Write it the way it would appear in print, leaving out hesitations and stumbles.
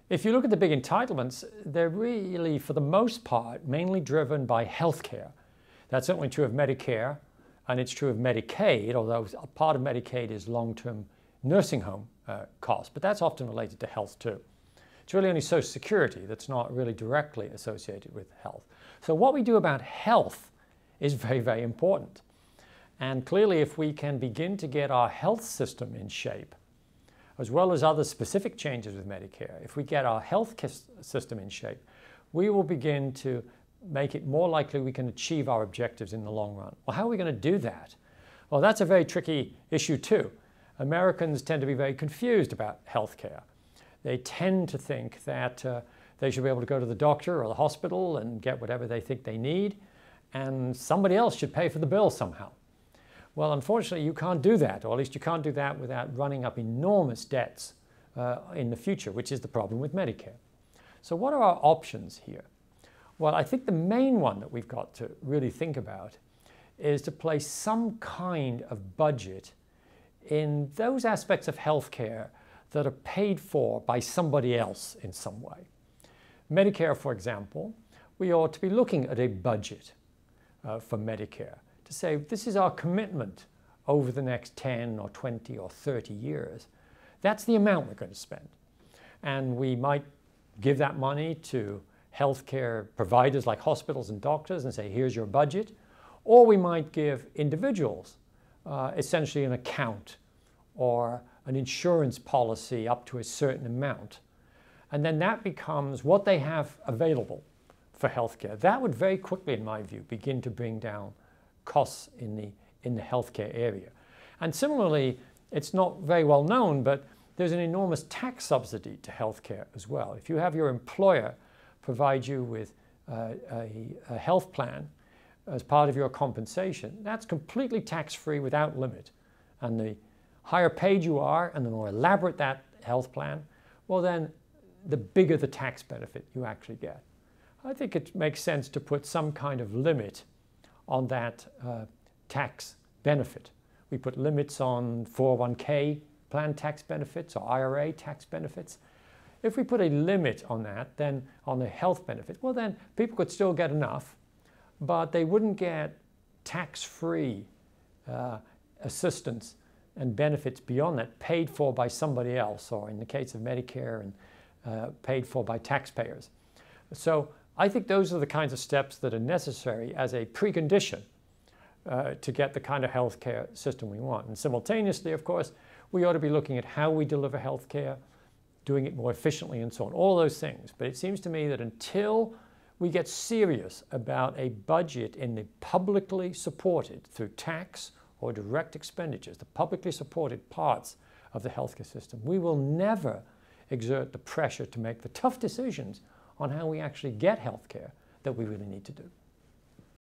If you look at the big entitlements, they're really, for the most part, mainly driven by healthcare. That's certainly true of Medicare, and it's true of Medicaid, although a part of Medicaid is long-term nursing home costs, but that's often related to health too. It's really only Social Security that's not really directly associated with health. So what we do about health is very, very important. And clearly, if we can begin to get our health system in shape, as well as other specific changes with Medicare, if we get our health system in shape, we will begin to make it more likely we can achieve our objectives in the long run. Well, how are we going to do that? Well, that's a very tricky issue too. Americans tend to be very confused about healthcare. They tend to think that they should be able to go to the doctor or the hospital and get whatever they think they need, and somebody else should pay for the bill somehow. Well, unfortunately, you can't do that, or at least you can't do that without running up enormous debts in the future, which is the problem with Medicare. So what are our options here? Well, I think the main one that we've got to really think about is to place some kind of budget in those aspects of healthcare that are paid for by somebody else in some way. Medicare, for example, we ought to be looking at a budget for Medicare to say, this is our commitment over the next 10 or 20 or 30 years. That's the amount we're going to spend. And we might give that money to healthcare providers like hospitals and doctors and say, here's your budget. Or we might give individuals essentially an account or an insurance policy up to a certain amount. And then that becomes what they have available for healthcare. That would very quickly, in my view, begin to bring down costs in the healthcare area. And similarly, it's not very well known, but there's an enormous tax subsidy to healthcare as well. If you have your employer provide you with a health plan as part of your compensation, that's completely tax-free without limit. And the higher paid you are and the more elaborate that health plan, well then the bigger the tax benefit you actually get. I think it makes sense to put some kind of limit on that tax benefit. We put limits on 401k plan tax benefits or IRA tax benefits. If we put a limit on that, then on the health benefit, well then people could still get enough, but they wouldn't get tax-free assistance and benefits beyond that paid for by somebody else, or in the case of Medicare, and paid for by taxpayers. So I think those are the kinds of steps that are necessary as a precondition to get the kind of healthcare system we want. And simultaneously, of course, we ought to be looking at how we deliver healthcare, doing it more efficiently and so on, all those things. But it seems to me that until we get serious about a budget in the publicly supported, through tax or direct expenditures, the publicly supported parts of the healthcare system, we will never exert the pressure to make the tough decisions on how we actually get healthcare that we really need to do.